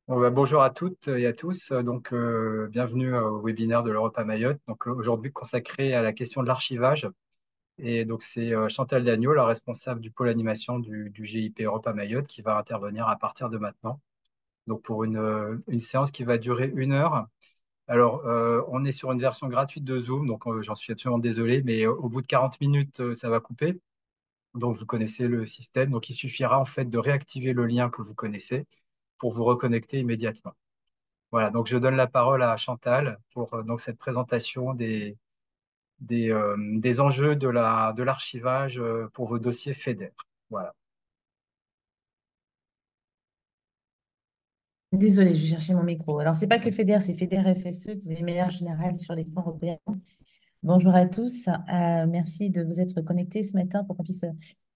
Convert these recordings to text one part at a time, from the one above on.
Bonjour à toutes et à tous. Bienvenue au webinaire de l'Europe à Mayotte. Aujourd'hui consacré à la question de l'archivage. Et donc, c'est Chantal Dagneau, la responsable du pôle animation du GIP Europe à Mayotte, qui va intervenir à partir de maintenant. Donc, pour une séance qui va durer 1 heure. On est sur une version gratuite de Zoom, j'en suis absolument désolé, mais au bout de 40 minutes, ça va couper. Donc, vous connaissez le système. Donc, il suffira en fait de réactiver le lien que vous connaissez pour vous reconnecter immédiatement. Voilà, donc je donne la parole à Chantal pour cette présentation des enjeux de l'archivage pour vos dossiers FEDER. Voilà. Désolée, je cherchais mon micro. Alors, c'est pas que FEDER, c'est FEDER FSE, c'est les meilleurs générales sur les fonds européens. Bonjour à tous. Merci de vous être connectés ce matin pour qu'on puisse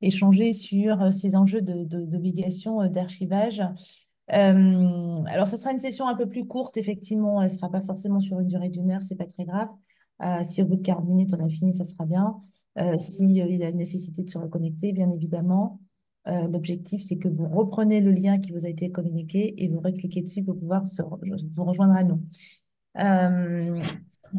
échanger sur ces enjeux d'obligation d'archivage. Alors, ce sera une session un peu plus courte, effectivement. Elle ne sera pas forcément sur une durée d'1 heure, c'est pas très grave. Si au bout de 40 minutes, on a fini, ça sera bien. Si, il y a une nécessité de se reconnecter, bien évidemment. L'objectif, c'est que vous reprenez le lien qui vous a été communiqué et vous recliquez dessus pour pouvoir vous rejoindre à nous. Euh,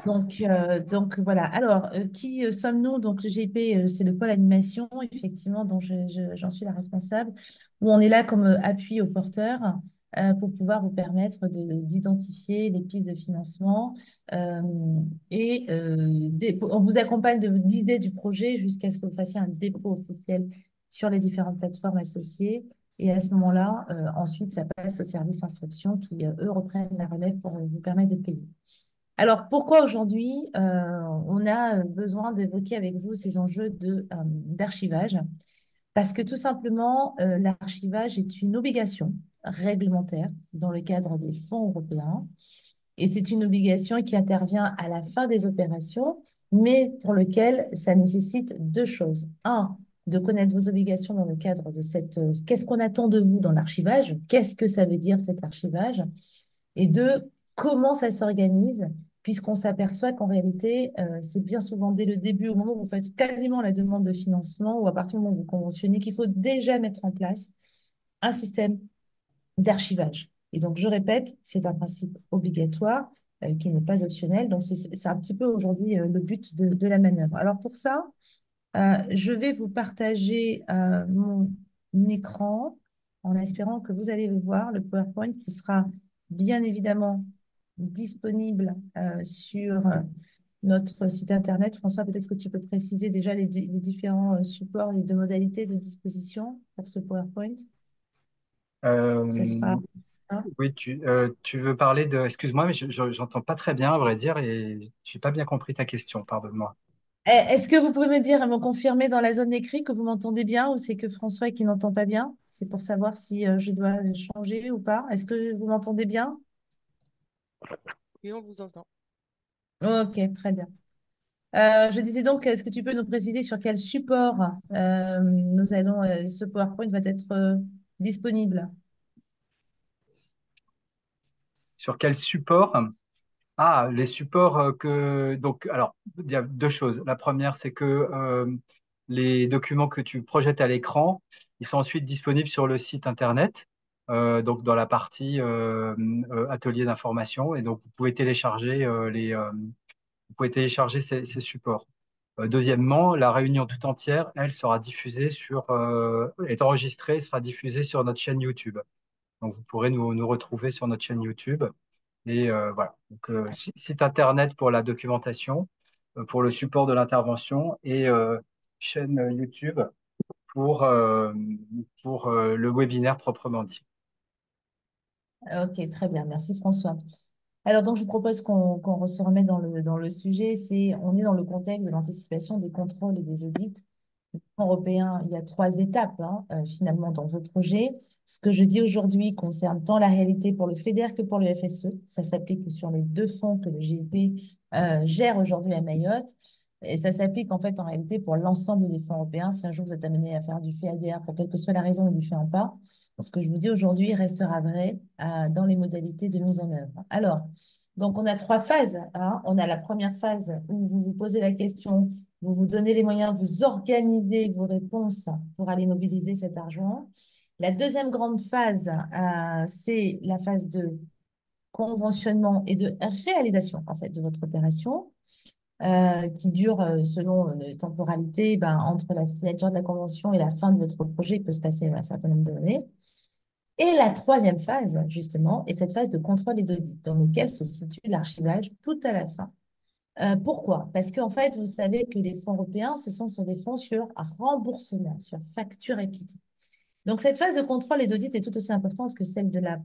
donc voilà. Alors, qui sommes-nous? Donc, le GIP, c'est le pôle animation, effectivement, dont j'en suis la responsable, où on est là comme appui aux porteurs pour pouvoir vous permettre d'identifier les pistes de financement euh, on vous accompagne d'idées du projet jusqu'à ce que vous fassiez un dépôt officiel sur les différentes plateformes associées. Et à ce moment-là, ensuite, ça passe au service instruction qui, eux, reprennent la relève pour vous permettre de payer. Alors, pourquoi aujourd'hui on a besoin d'évoquer avec vous ces enjeux d'archivage? Parce que tout simplement, l'archivage est une obligation réglementaire dans le cadre des fonds européens. Et c'est une obligation qui intervient à la fin des opérations, mais pour lequel ça nécessite deux choses. Un, de connaître vos obligations dans le cadre de qu'est-ce qu'on attend de vous dans l'archivage? Qu'est-ce que ça veut dire cet archivage? Et deux, comment ça s'organise, puisqu'on s'aperçoit qu'en réalité, c'est bien souvent dès le début, au moment où vous faites quasiment la demande de financement, ou à partir du moment où vous conventionnez, qu'il faut déjà mettre en place un système d'archivage. Et donc, je répète, c'est un principe obligatoire qui n'est pas optionnel. Donc, c'est un petit peu aujourd'hui le but de la manœuvre. Alors, pour ça, je vais vous partager mon écran en espérant que vous allez le voir, le PowerPoint qui sera bien évidemment disponible sur notre site internet. François, peut-être que tu peux préciser déjà les différents supports et de modalités de disposition pour ce PowerPoint. Ça Euh, sera... hein. oui, tu veux parler de... Excuse-moi, mais j'entends pas très bien, à vrai dire, et je n'ai pas bien compris ta question, pardonne-moi. Est-ce que vous pouvez me dire, me confirmer dans la zone écrite que vous m'entendez bien ou c'est que François qui n'entend pas bien? C'est pour savoir si je dois changer ou pas. Est-ce que vous m'entendez bien? Oui, on vous entend. Ok, très bien. Je disais donc, est-ce que tu peux nous préciser sur quel support ce PowerPoint va être disponible? Sur quel support? Ah, les supports que... Donc, alors, il y a deux choses. La première, c'est que les documents que tu projettes à l'écran, ils sont ensuite disponibles sur le site Internet, donc dans la partie atelier d'information. Et donc, vous pouvez télécharger ces supports. Deuxièmement, la réunion tout entière, elle sera diffusée est enregistrée, sera diffusée sur notre chaîne YouTube. Donc, vous pourrez nous retrouver sur notre chaîne YouTube. Et voilà. Site internet pour la documentation, pour le support de l'intervention et chaîne YouTube pour, euh, pour le webinaire proprement dit. Ok, très bien. Merci François. Alors, donc, je vous propose qu'on se remette dans le sujet. On est dans le contexte de l'anticipation des contrôles et des audits européen. Il y a trois étapes hein, finalement dans vos projets. Ce que je dis aujourd'hui concerne tant la réalité pour le FEDER que pour le FSE. Ça s'applique sur les deux fonds que le GIP gère aujourd'hui à Mayotte. Et ça s'applique en fait en réalité pour l'ensemble des fonds européens. Si un jour vous êtes amené à faire du FEADR pour quelle que soit la raison ou du fait en pas, ce que je vous dis aujourd'hui restera vrai dans les modalités de mise en œuvre. Alors, donc on a trois phases. Hein. On a la première phase où vous vous posez la question, vous vous donnez les moyens, vous organisez vos réponses pour aller mobiliser cet argent. La deuxième grande phase, c'est la phase de conventionnement et de réalisation en fait de votre opération, qui dure selon les temporalités, ben, entre la signature de la convention et la fin de votre projet, il peut se passer un certain nombre d'années. Et la troisième phase, justement, est cette phase de contrôle et d'audit, dans laquelle se situe l'archivage tout à la fin. Pourquoi? Parce qu'en fait, vous savez que les fonds européens, ce sont sur des fonds sur remboursement, sur facture acquittée. Donc, cette phase de contrôle et d'audit est tout aussi importante que celle de la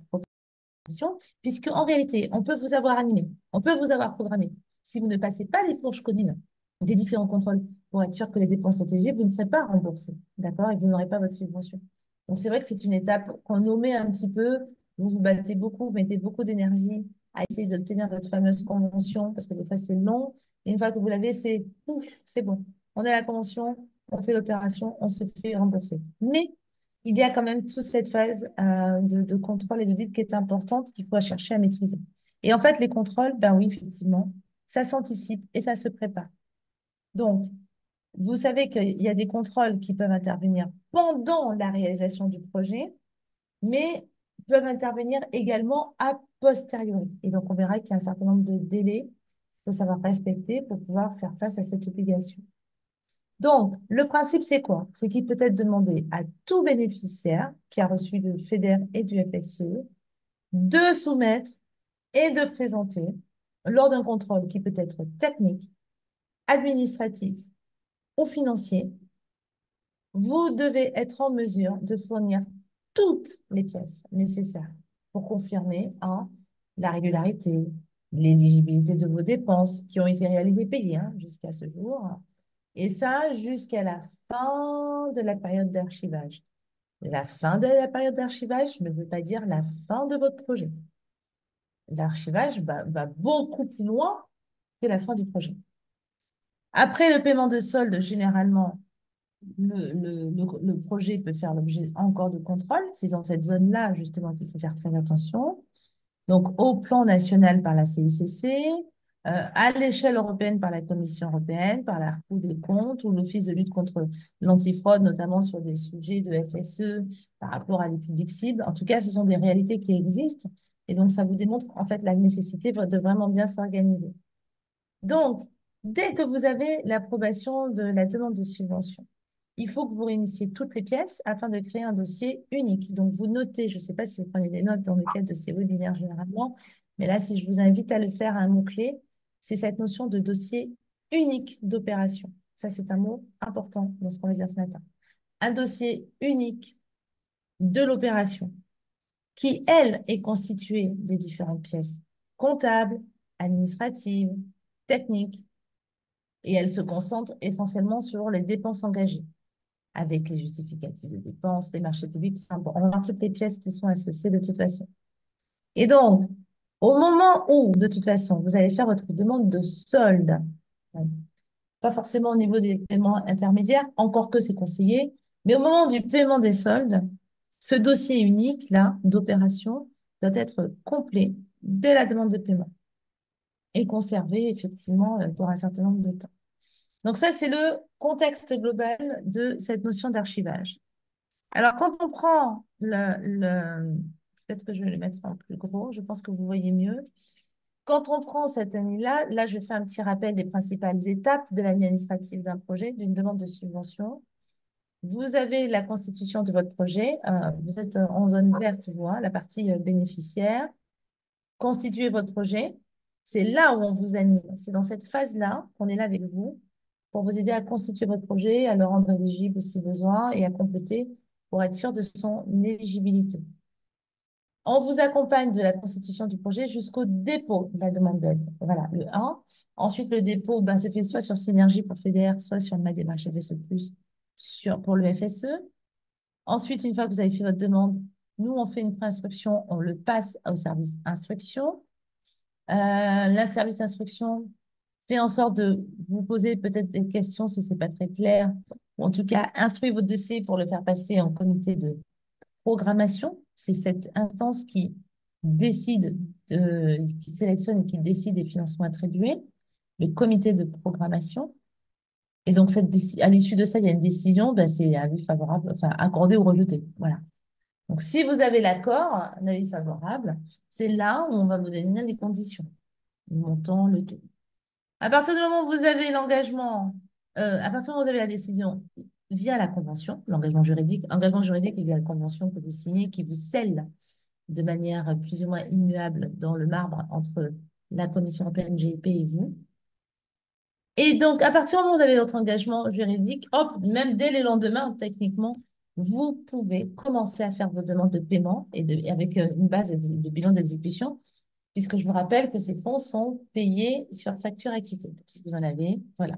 puisque en réalité, on peut vous avoir animé, on peut vous avoir programmé. Si vous ne passez pas les fourches codines des différents contrôles pour être sûr que les dépenses sont éligibles, vous ne serez pas remboursé, d'accord? Et vous n'aurez pas votre subvention. Donc, c'est vrai que c'est une étape qu'on omet un petit peu. Vous vous battez beaucoup, vous mettez beaucoup d'énergie à essayer d'obtenir votre fameuse convention, parce que des fois, c'est long. Et une fois que vous l'avez, c'est ouf, c'est bon. On a la convention, on fait l'opération, on se fait rembourser. Mais il y a quand même toute cette phase de contrôle et d'audit qui est importante, qu'il faut chercher à maîtriser. Et en fait, les contrôles, ben oui, effectivement, ça s'anticipe et ça se prépare. Donc, vous savez qu'il y a des contrôles qui peuvent intervenir pendant la réalisation du projet, mais peuvent intervenir également a posteriori. Et donc, on verra qu'il y a un certain nombre de délais qu'il faut savoir respecter pour pouvoir faire face à cette obligation. Donc, le principe, c'est quoi? C'est qu'il peut être demandé à tout bénéficiaire qui a reçu du FEDER et du FSE de soumettre et de présenter, lors d'un contrôle qui peut être technique, administratif ou financier, vous devez être en mesure de fournir toutes les pièces nécessaires pour confirmer la régularité, l'éligibilité de vos dépenses qui ont été réalisées payées jusqu'à ce jour, et ça jusqu'à la fin de la période d'archivage. La fin de la période d'archivage ne veut pas dire la fin de votre projet. L'archivage va beaucoup plus loin que la fin du projet. Après le paiement de solde, généralement, le projet peut faire l'objet encore de contrôle. C'est dans cette zone-là, justement, qu'il faut faire très attention. Donc, au plan national par la CICC, à l'échelle européenne par la Commission européenne, par la Cour des comptes ou l'Office de lutte contre l'antifraude, notamment sur des sujets de FSE par rapport à des publics cibles. En tout cas, ce sont des réalités qui existent. Et donc, ça vous démontre en fait la nécessité de vraiment bien s'organiser. Donc, dès que vous avez l'approbation de la demande de subvention, il faut que vous réunissiez toutes les pièces afin de créer un dossier unique. Donc, vous notez, je ne sais pas si vous prenez des notes dans le cadre de ces webinaires généralement, mais là, si je vous invite à le faire à un mot-clé, c'est cette notion de dossier unique d'opération. Ça, c'est un mot important dans ce qu'on va dire ce matin. Un dossier unique de l'opération qui, elle, est constituée des différentes pièces comptables, administratives, techniques, et elle se concentre essentiellement sur les dépenses engagées, avec les justificatifs de dépenses, les marchés publics, enfin, bon, on a toutes les pièces qui sont associées de toute façon. Et donc, au moment où, de toute façon, vous allez faire votre demande de solde, pas forcément au niveau des paiements intermédiaires, encore que c'est conseillé, mais au moment du paiement des soldes, ce dossier unique, là, d'opération, doit être complet dès la demande de paiement et conservé, effectivement, pour un certain nombre de temps. Donc ça, c'est le contexte global de cette notion d'archivage. Alors, quand on prend peut-être que je vais le mettre en plus gros, je pense que vous voyez mieux. Quand on prend cette année-là, là, je fais un petit rappel des principales étapes de l'année administrative d'un projet, d'une demande de subvention. Vous avez la constitution de votre projet. Vous êtes en zone verte, vous, la partie bénéficiaire. Constituez votre projet. C'est là où on vous anime. C'est dans cette phase-là qu'on est là avec vous pour vous aider à constituer votre projet, à le rendre éligible si besoin et à compléter pour être sûr de son éligibilité. On vous accompagne de la constitution du projet jusqu'au dépôt de la demande d'aide. Voilà, le 1. Ensuite, le dépôt se fait soit sur Synergie pour FEDER, soit sur ma démarche FSE+, pour le FSE. Ensuite, une fois que vous avez fait votre demande, nous, on fait une préinstruction, on le passe au service instruction. La service instruction fait en sorte de vous poser peut-être des questions si ce n'est pas très clair, ou en tout cas, instruire votre dossier pour le faire passer en comité de programmation. C'est cette instance qui décide, qui sélectionne et qui décide des financements attribués, le comité de programmation. Et donc, à l'issue de ça, il y a une décision, c'est avis favorable, enfin, accordé ou rejeté. Voilà. Donc, si vous avez l'accord, un avis favorable, c'est là où on va vous donner les conditions, le montant, le taux. À partir du moment où vous avez l'engagement, à partir du moment où vous avez la décision via la convention, l'engagement juridique égale convention que vous signez, qui vous scelle de manière plus ou moins immuable dans le marbre entre la Commission européenne, GIP et vous. Et donc, à partir du moment où vous avez votre engagement juridique, hop, même dès le lendemain, techniquement, vous pouvez commencer à faire vos demandes de paiement et avec une base de bilan d'exécution, puisque je vous rappelle que ces fonds sont payés sur facture acquittée. Donc, si vous en avez, voilà.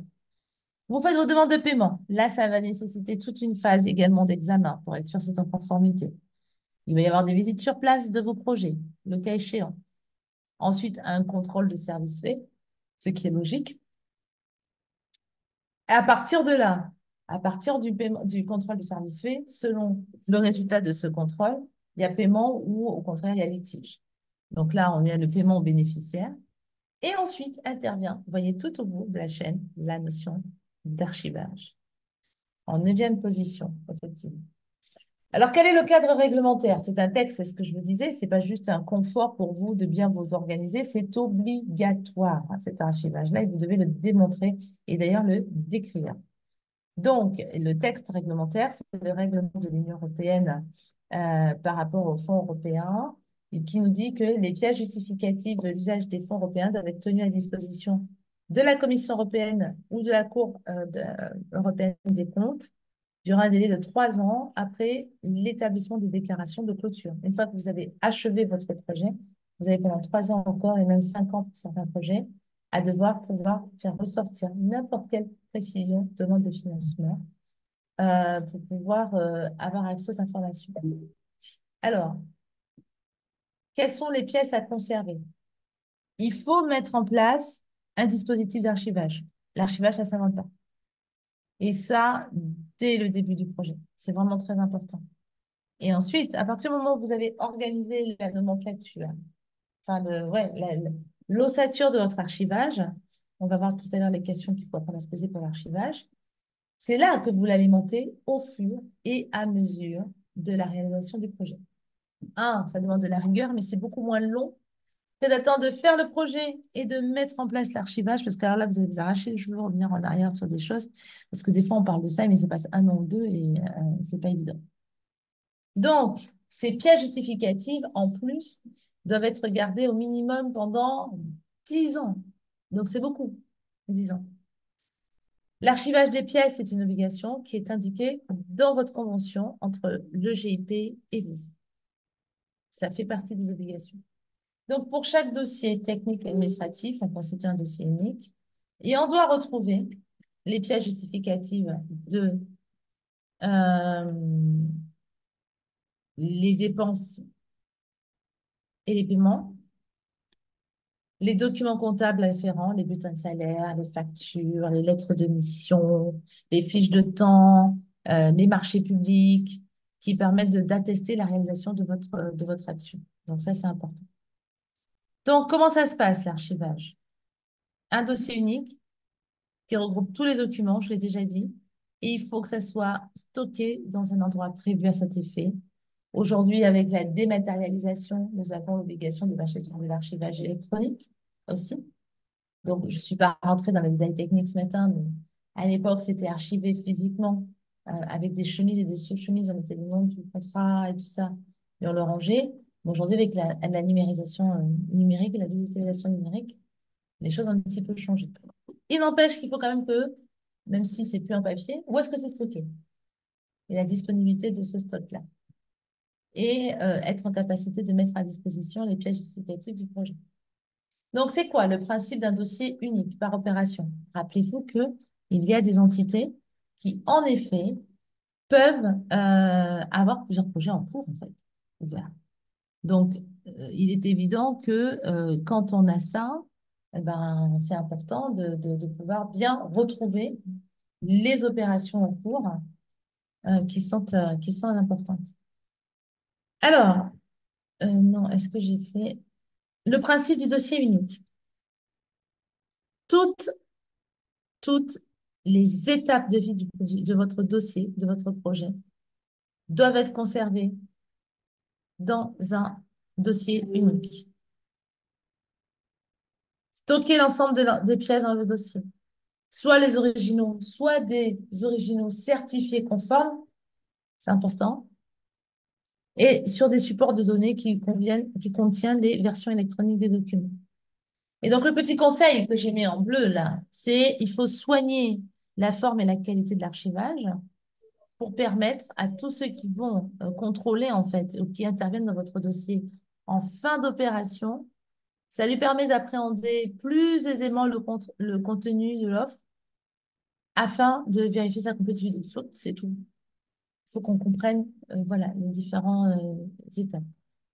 Vous faites vos demandes de paiement. Là, ça va nécessiter toute une phase également d'examen pour être sûr que c'est en conformité. Il va y avoir des visites sur place de vos projets, le cas échéant. Ensuite, un contrôle de service fait, ce qui est logique. Et à partir de là, à partir du paiement, du contrôle de service fait, selon le résultat de ce contrôle, il y a paiement ou au contraire, il y a litige. Donc là, on est à le paiement au bénéficiaire. Et ensuite intervient, vous voyez tout au bout de la chaîne, la notion d'archivage. En 9e position, effectivement. Alors, quel est le cadre réglementaire? C'est un texte, c'est ce que je vous disais, c'est pas juste un confort pour vous de bien vous organiser, c'est obligatoire, hein, cet archivage-là, et vous devez le démontrer et d'ailleurs le décrire. Donc, le texte réglementaire, c'est le règlement de l'Union européenne par rapport aux fonds européens, et qui nous dit que les pièces justificatives de l'usage des fonds européens doivent être tenues à disposition de la Commission européenne ou de la Cour européenne des comptes durant un délai de 3 ans après l'établissement des déclarations de clôture. Une fois que vous avez achevé votre projet, vous avez pendant 3 ans encore et même 5 ans pour certains projets à devoir pouvoir faire ressortir n'importe quelle précision, demande de financement pour pouvoir avoir accès aux informations. Alors, quelles sont les pièces à conserver? Il faut mettre en place un dispositif d'archivage. L'archivage, ça ne s'invente pas. Et ça, dès le début du projet. C'est vraiment très important. Et ensuite, à partir du moment où vous avez organisé la nomenclature, enfin, l'ossature de votre archivage, on va voir tout à l'heure les questions qu'il faut apprendre à se poser pour l'archivage, c'est là que vous l'alimentez au fur et à mesure de la réalisation du projet. Ça demande de la rigueur, mais c'est beaucoup moins long que d'attendre de faire le projet et de mettre en place l'archivage, parce que alors là, vous allez vous arracher. Je veux revenir en arrière sur des choses, parce que des fois, on parle de ça, mais il se passe 1 an ou 2 et c'est pas évident. Donc, ces pièces justificatives, en plus, doivent être gardées au minimum pendant 10 ans. Donc, c'est beaucoup, 10 ans. L'archivage des pièces est une obligation qui est indiquée dans votre convention entre le GIP et vous. Ça fait partie des obligations. Donc, pour chaque dossier technique et administratif, on constitue un dossier unique et on doit retrouver les pièces justificatives de les dépenses et les paiements, les documents comptables afférents, les bulletins de salaire, les factures, les lettres de mission, les fiches de temps, les marchés publics qui permettent d'attester la réalisation de votre action. Donc ça, c'est important. Donc, comment ça se passe, l'archivage? Un dossier unique qui regroupe tous les documents, je l'ai déjà dit, et il faut que ça soit stocké dans un endroit prévu à cet effet. Aujourd'hui, avec la dématérialisation, nous avons l'obligation de marcher sur de l'archivage électronique aussi. Donc, je ne suis pas rentrée dans les détails techniques ce matin, mais à l'époque, c'était archivé physiquement avec des chemises et des sous-chemises. On mettait le nom du contrat et tout ça, et on le rangeait. Bon, aujourd'hui, avec la numérisation numérique et la digitalisation numérique, les choses ont un petit peu changé. Il n'empêche qu'il faut quand même que, même si c'est plus en papier, où est-ce que c'est stocké? Et la disponibilité de ce stock-là. Et être en capacité de mettre à disposition les pièces justificatives du projet. Donc, c'est quoi le principe d'un dossier unique par opération? Rappelez-vous qu'il y a des entités qui, en effet, peuvent avoir plusieurs projets en cours, en fait, ouverts. Donc, il est évident que quand on a ça, eh ben, c'est important de pouvoir bien retrouver les opérations en cours qui sont importantes. Alors, non, est-ce que j'ai fait le principe du dossier unique? Toutes les étapes de vie de votre dossier, de votre projet, doivent être conservées dans un dossier unique. Stocker l'ensemble des pièces dans le dossier. Soit les originaux, soit des originaux certifiés conformes, c'est important, et sur des supports de données qui contiennent des versions électroniques des documents. Et donc, le petit conseil que j'ai mis en bleu là, c'est il faut soigner la forme et la qualité de l'archivage pour permettre à tous ceux qui vont contrôler en fait ou qui interviennent dans votre dossier en fin d'opération, ça lui permet d'appréhender plus aisément le contenu de l'offre afin de vérifier sa complétude. C'est tout. Il faut qu'on comprenne voilà, les différentes étapes.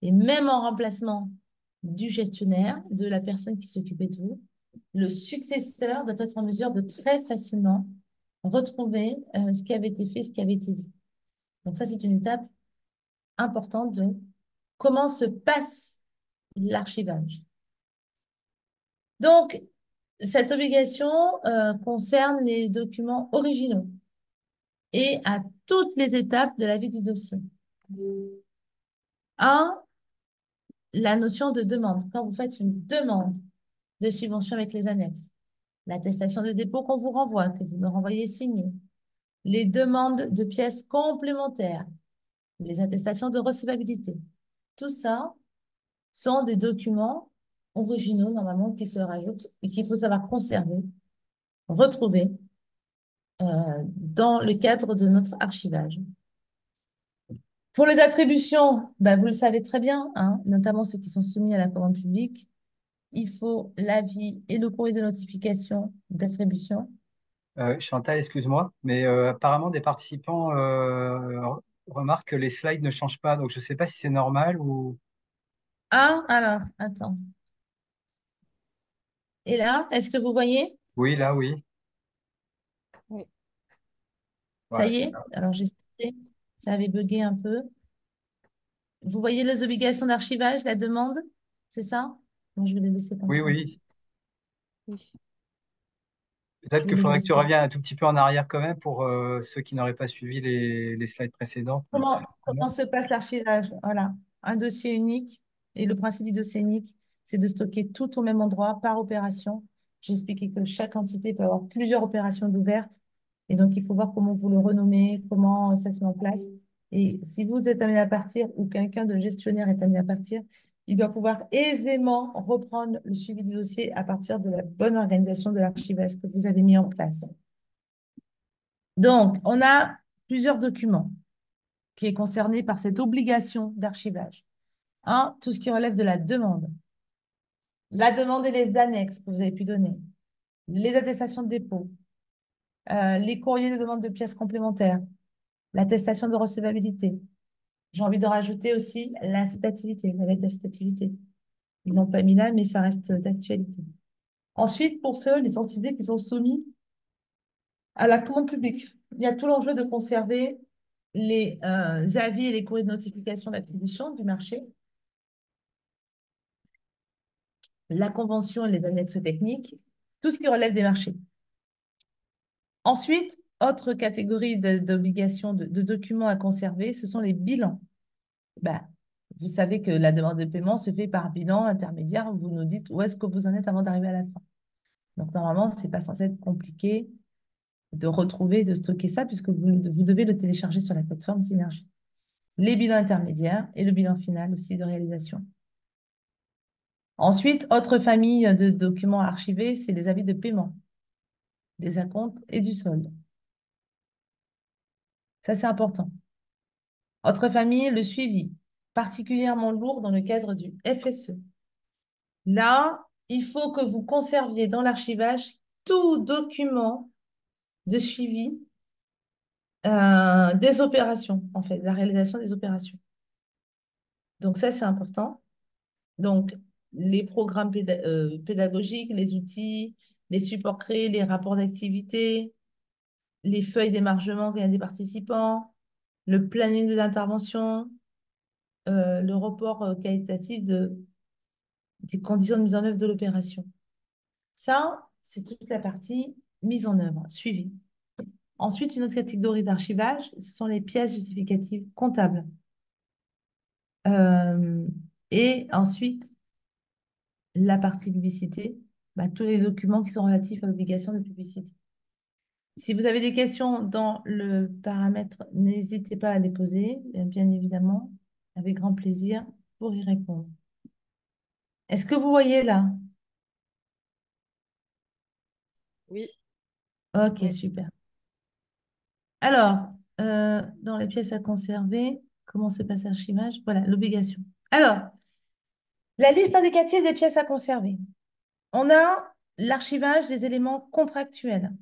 Et même en remplacement du gestionnaire, de la personne qui s'occupait de vous, le successeur doit être en mesure de très facilement retrouver ce qui avait été fait, ce qui avait été dit. Donc ça, c'est une étape importante de comment se passe l'archivage. Donc, cette obligation concerne les documents originaux et à toutes les étapes de la vie du dossier. Un, la notion de demande. Quand vous faites une demande de subvention avec les annexes, l'attestation de dépôt qu'on vous renvoie, que vous nous renvoyez signé, les demandes de pièces complémentaires, les attestations de recevabilité, tout ça sont des documents originaux normalement qui se rajoutent et qu'il faut savoir conserver, retrouver dans le cadre de notre archivage. Pour les attributions, ben, vous le savez très bien, hein, notamment ceux qui sont soumis à la commande publique, il faut l'avis et le courrier de notification d'attribution. Chantal, excuse-moi, mais apparemment des participants remarquent que les slides ne changent pas, donc je ne sais pas si c'est normal ou... Ah, alors, attends. Et là, est-ce que vous voyez? Oui, là, oui. Oui. Ça Voilà, y c'est est? ça. Alors, j'ai essayé. Ça avait bugué un peu. Vous voyez les obligations d'archivage, la demande? C'est ça? Moi, je vais les laisser comme Oui, ça. oui. Oui. Peut-être Je vais qu'il les faudrait que tu laisser. reviennes un tout petit peu en arrière quand même pour ceux qui n'auraient pas suivi les slides précédents. Pour Comment se passe l'archivage? Voilà, un dossier unique. Et le principe du dossier unique, c'est de stocker tout au même endroit par opération. J'ai expliqué que chaque entité peut avoir plusieurs opérations d'ouvertes. Et donc, il faut voir comment vous le renommez, comment ça se met en place. Et si vous êtes amené à partir ou quelqu'un de gestionnaire est amené à partir, il doit pouvoir aisément reprendre le suivi du dossier à partir de la bonne organisation de l'archivage que vous avez mis en place. Donc, on a plusieurs documents qui est concerné par cette obligation d'archivage. Un, tout ce qui relève de la demande. La demande et les annexes que vous avez pu donner. Les attestations de dépôt. Les courriers de demande de pièces complémentaires. L'attestation de recevabilité. J'ai envie de rajouter aussi l'incitativité, la lettre d'incitativité. Ils ne l'ont pas mis là, mais ça reste d'actualité. Ensuite, pour ceux, les entités qui sont soumis à la commande publique, il y a tout l'enjeu de conserver les avis et les courriers de notification d'attribution du marché, la convention et les annexes techniques, tout ce qui relève des marchés. Ensuite, autre catégorie d'obligations de documents à conserver, ce sont les bilans. Ben, vous savez que la demande de paiement se fait par bilan intermédiaire. Vous nous dites où est-ce que vous en êtes avant d'arriver à la fin. Donc, normalement, ce n'est pas censé être compliqué de retrouver, de stocker ça, puisque vous devez le télécharger sur la plateforme Synergie. Les bilans intermédiaires et le bilan final aussi de réalisation. Ensuite, autre famille de documents archivés, c'est les avis de paiement, des acomptes et du solde. Ça, c'est important. Autre famille, le suivi, particulièrement lourd dans le cadre du FSE. Là, il faut que vous conserviez dans l'archivage tout document de suivi des opérations, en fait, la réalisation des opérations. Donc ça, c'est important. Donc, les programmes pédagogiques, les outils, les supports créés, les rapports d'activité, les feuilles d'émargement des participants, le planning des interventions, le report qualitatif des conditions de mise en œuvre de l'opération. Ça, c'est toute la partie mise en œuvre, suivi. Ensuite, une autre catégorie d'archivage, ce sont les pièces justificatives comptables. Euh, et ensuite, la partie publicité, bah, tous les documents qui sont relatifs à l'obligation de publicité. Si vous avez des questions dans le paramètre, n'hésitez pas à les poser, bien évidemment, avec grand plaisir pour y répondre. Est-ce que vous voyez là? Oui, Ok, oui, super. Alors, dans les pièces à conserver, comment se passe l'archivage? Voilà, l'obligation. Alors, la liste indicative des pièces à conserver. On a l'archivage des éléments contractuels,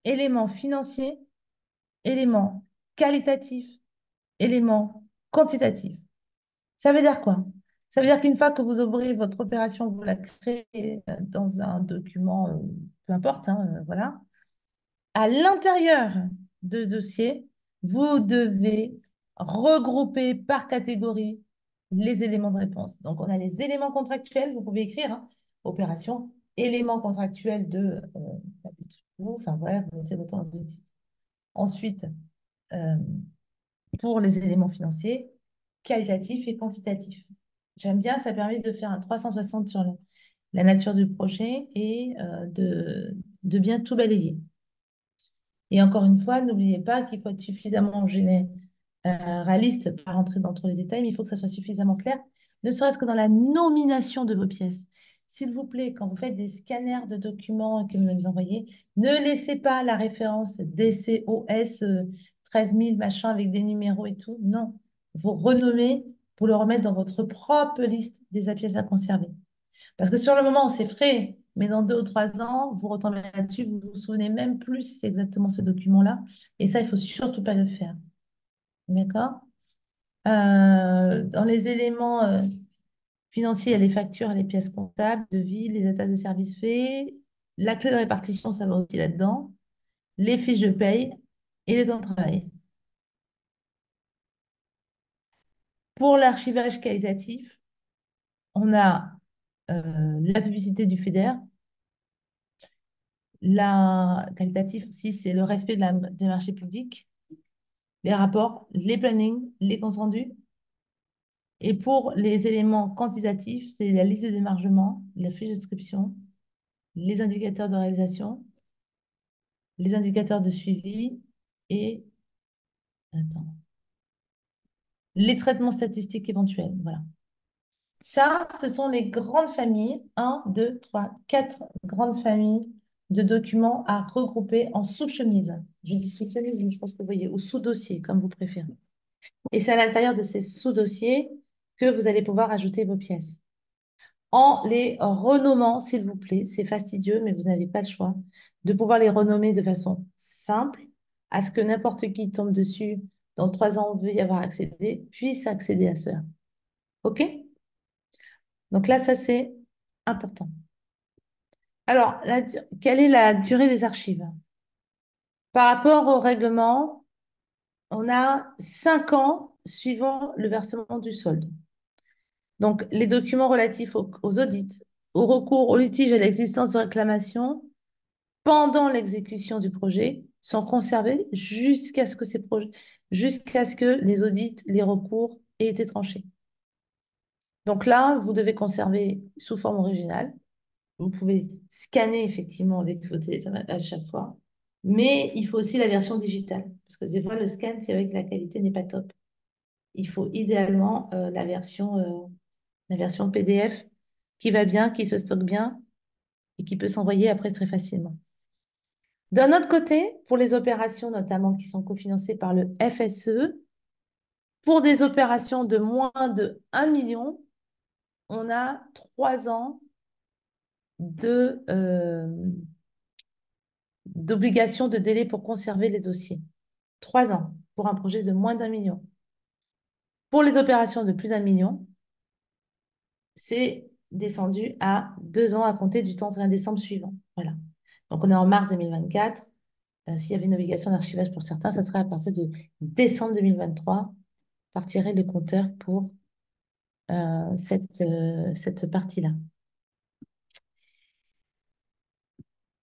éléments financiers, éléments qualitatifs, éléments quantitatifs. Ça veut dire quoi? Ça veut dire qu'une fois que vous ouvrez votre opération, vous la créez dans un document, peu importe, hein, voilà. À l'intérieur de dossier, vous devez regrouper par catégorie les éléments de réponse. Donc, on a les éléments contractuels, vous pouvez écrire, hein, opération, éléments contractuels de enfin voilà, vous mettez votre nom de titre. Ensuite, euh, pour les éléments financiers, qualitatifs et quantitatifs. J'aime bien, ça permet de faire un 360 sur la nature du projet et de bien tout balayer. Et encore une fois, n'oubliez pas qu'il faut être suffisamment réaliste, pas rentrer dans tous les détails, mais il faut que ça soit suffisamment clair, ne serait-ce que dans la nomination de vos pièces. S'il vous plaît, quand vous faites des scanners de documents et que vous me les envoyez, ne laissez pas la référence DCOS 13 000 machin avec des numéros et tout. Non, vous renommez pour le remettre dans votre propre liste des pièces à conserver. Parce que sur le moment, c'est frais, mais dans 2 ou 3 ans, vous retombez là-dessus, vous ne vous souvenez même plus si c'est exactement ce document-là. Et ça, il ne faut surtout pas le faire. D'accord? Dans les éléments financiers, il y a les factures, les pièces comptables, devis, les états de service faits. La clé de répartition, ça va aussi là-dedans. Les fiches de paye et les temps de travail. Pour l'archivage qualitatif, on a la publicité du FEDER. La qualitative aussi, c'est le respect des marchés publics, les rapports, les plannings, les comptes rendus. Et pour les éléments quantitatifs, c'est la liste de démargement, la fiche d'inscription, les indicateurs de réalisation, les indicateurs de suivi et attends, les traitements statistiques éventuels. Voilà. Ça, ce sont les grandes familles. Un, 2, 3, 4 grandes familles de documents à regrouper en sous-chemise. Je dis sous-chemise, mais je pense que vous voyez, ou sous-dossier, comme vous préférez. Et c'est à l'intérieur de ces sous-dossiers que vous allez pouvoir ajouter vos pièces. En les renommant, s'il vous plaît, c'est fastidieux, mais vous n'avez pas le choix, de pouvoir les renommer de façon simple, à ce que n'importe qui tombe dessus, dans 3 ans, veut y avoir accédé, puisse accéder à cela. OK? Donc là, ça, c'est important. Alors, quelle est la durée des archives? Par rapport au règlement, on a 5 ans suivant le versement du solde. Donc, les documents relatifs aux audits, au recours, au litige et à l'existence de réclamations pendant l'exécution du projet sont conservés jusqu'à ce que les audits, les recours aient été tranchés. Donc là, vous devez conserver sous forme originale. Vous pouvez scanner effectivement avec votre téléphone à chaque fois, mais il faut aussi la version digitale parce que des fois, le scan, c'est vrai que la qualité n'est pas top. Il faut idéalement la version PDF qui va bien, qui se stocke bien et qui peut s'envoyer après très facilement. D'un autre côté, pour les opérations notamment qui sont cofinancées par le FSE, pour des opérations de moins de 1 million, on a 3 ans d'obligation de délai pour conserver les dossiers. 3 ans pour un projet de moins d'1 million. Pour les opérations de plus d'1 million, c'est descendu à 2 ans à compter du 31 décembre suivant. Voilà. Donc, on est en mars 2024. S'il y avait une obligation d'archivage pour certains, ça serait à partir de décembre 2023, partirait le compteur pour cette partie-là.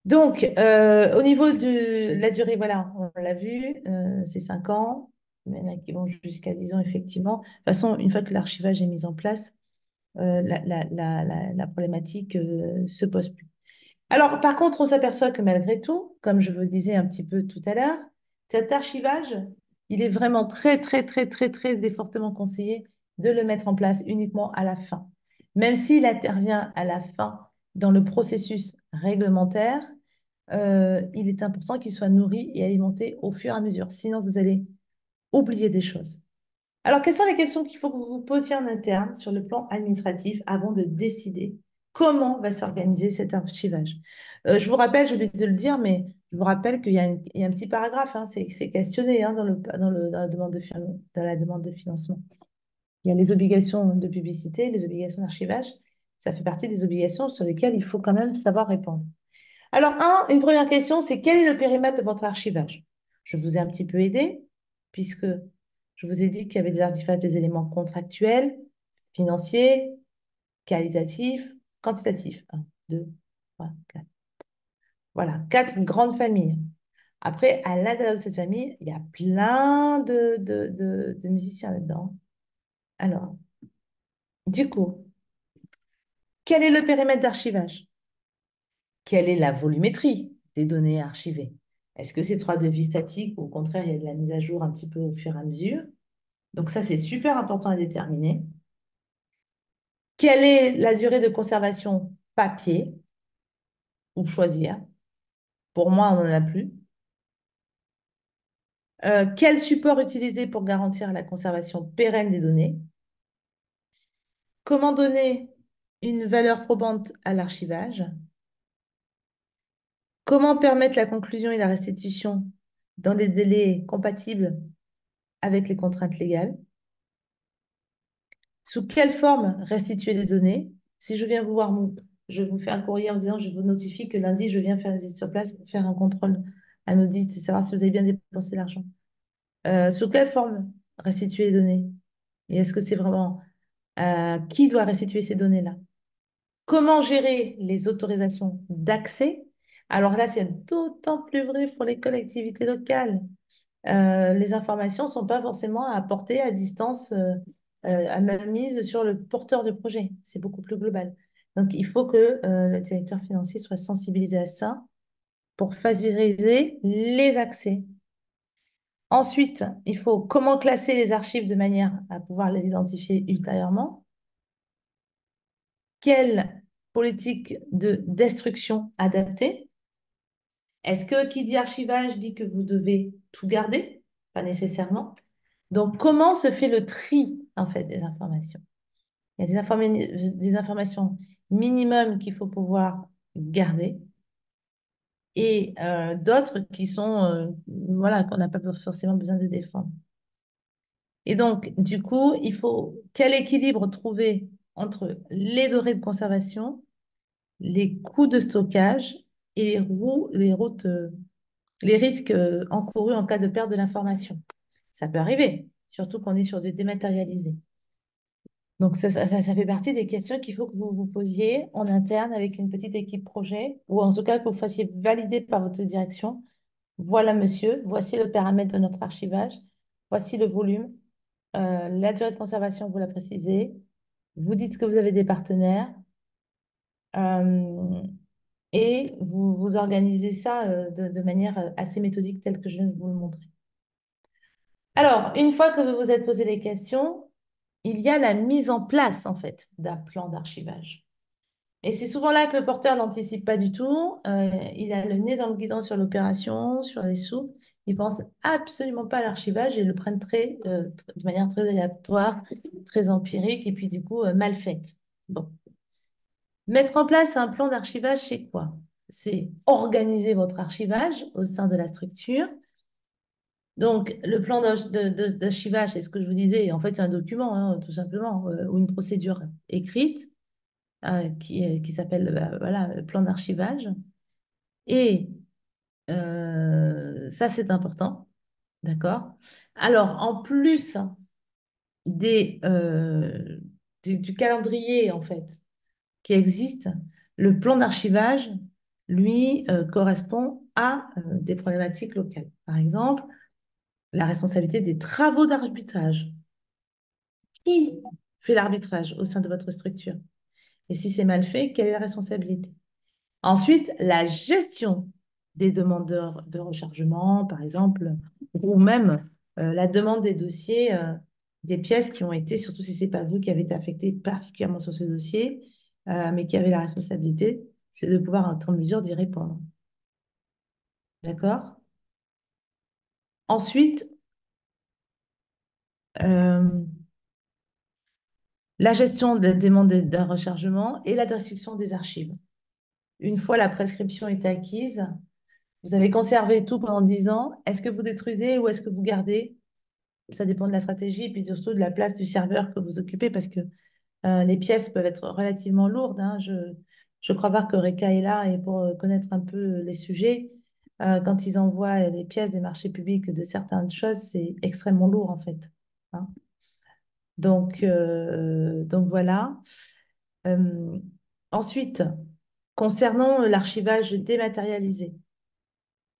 Donc, au niveau de la durée, voilà, on l'a vu, c'est 5 ans. Il y en a qui vont jusqu'à 10 ans, effectivement. De toute façon, une fois que l'archivage est mis en place, la problématique se pose plus. Alors, par contre, on s'aperçoit que malgré tout, comme je vous le disais un petit peu tout à l'heure, cet archivage, il est vraiment très, très, très, très, très et fortement conseillé de le mettre en place uniquement à la fin. Même s'il intervient à la fin dans le processus réglementaire, il est important qu'il soit nourri et alimenté au fur et à mesure. Sinon, vous allez oublier des choses. Alors, quelles sont les questions qu'il faut que vous vous posiez en interne sur le plan administratif avant de décider comment va s'organiser cet archivage? Je vous rappelle, j'ai oublié de le dire, mais je vous rappelle qu'il y a un petit paragraphe, hein, c'est questionné hein, dans la demande dans la demande de financement. Il y a les obligations de publicité, les obligations d'archivage. Ça fait partie des obligations sur lesquelles il faut quand même savoir répondre. Alors, une première question, c'est quel est le périmètre de votre archivage? Je vous ai un petit peu aidé, puisque je vous ai dit qu'il y avait des archivages des éléments contractuels, financiers, qualitatifs, quantitatifs. Un, 2, 3, 4. Voilà, 4 grandes familles. Après, à l'intérieur de cette famille, il y a plein de musiciens là-dedans. Alors, du coup, quel est le périmètre d'archivage? Quelle est la volumétrie des données archivées? Est-ce que c'est 3 devis statiques ou au contraire, il y a de la mise à jour un petit peu au fur et à mesure? Donc ça, c'est super important à déterminer. Quelle est la durée de conservation papier ou choisir? Pour moi, on n'en a plus. Quel support utiliser pour garantir la conservation pérenne des données? Comment donner une valeur probante à l'archivage? Comment permettre la conclusion et la restitution dans des délais compatibles avec les contraintes légales? Sous quelle forme restituer les données? Si je viens vous voir, je vous fais un courrier en disant je vous notifie que lundi, je viens faire une visite sur place pour faire un contrôle, un audit et savoir si vous avez bien dépensé l'argent. Sous quelle forme restituer les données? Et est-ce que c'est vraiment qui doit restituer ces données-là? Comment gérer les autorisations d'accès? Alors là, c'est d'autant plus vrai pour les collectivités locales. Les informations ne sont pas forcément à apporter à distance, à même mise sur le porteur de projet. C'est beaucoup plus global. Donc, il faut que le directeur financier soit sensibilisé à ça pour favoriser les accès. Ensuite, il faut comment classer les archives de manière à pouvoir les identifier ultérieurement. Quelle politique de destruction adapter? Est-ce que qui dit archivage dit que vous devez tout garder? Pas nécessairement. Donc, comment se fait le tri, en fait, des informations? Il y a des informations minimum qu'il faut pouvoir garder et d'autres qui sont, voilà, qu'on n'a pas forcément besoin de défendre. Et donc, du coup, il faut quel équilibre trouver entre les durées de conservation, les coûts de stockage et les risques encourus en cas de perte de l'information. Ça peut arriver, surtout qu'on est sur du dématérialisé. Donc, ça fait partie des questions qu'il faut que vous vous posiez en interne avec une petite équipe projet, ou en tout cas que vous fassiez valider par votre direction. Voilà, monsieur, voici le paramètre de notre archivage, voici le volume, la durée de conservation, vous la précisez, vous dites que vous avez des partenaires, euh, et vous organisez ça de manière assez méthodique, telle que je viens de vous le montrer. Alors, une fois que vous vous êtes posé les questions, il y a la mise en place, en fait, d'un plan d'archivage. Et c'est souvent là que le porteur n'anticipe pas du tout. Il a le nez dans le guidon sur l'opération, sur les sous. Il pense absolument pas à l'archivage et le prennent de manière très aléatoire, très empirique et puis du coup mal faite. Bon. Mettre en place un plan d'archivage, c'est quoi? C'est organiser votre archivage au sein de la structure. Donc, le plan d'archivage, c'est ce que je vous disais. En fait, c'est un document, hein, tout simplement, ou une procédure écrite qui s'appelle voilà, le plan d'archivage. Et ça, c'est important. D'accord? Alors, en plus des, du calendrier, en fait, qui existe, le plan d'archivage, lui, correspond à des problématiques locales. Par exemple, la responsabilité des travaux d'arbitrage. Qui fait l'arbitrage au sein de votre structure? Et si c'est mal fait, quelle est la responsabilité? Ensuite, la gestion des demandes de rechargement, par exemple, ou même la demande des dossiers, des pièces qui ont été, surtout si ce n'est pas vous qui avez été affecté particulièrement sur ce dossier, mais qui avez la responsabilité, c'est de pouvoir être en mesure d'y répondre. D'accord? Ensuite, euh, la gestion des demandes d'un rechargement et la destruction des archives. Une fois la prescription est acquise, vous avez conservé tout pendant 10 ans. Est-ce que vous détruisez ou est-ce que vous gardez? Ça dépend de la stratégie et puis surtout de la place du serveur que vous occupez parce que les pièces peuvent être relativement lourdes, hein. Je crois voir que Reka est là et pour connaître un peu les sujets, quand ils envoient les pièces des marchés publics de certaines choses, c'est extrêmement lourd en fait, hein. Donc voilà. Euh, Ensuite, concernant l'archivage dématérialisé.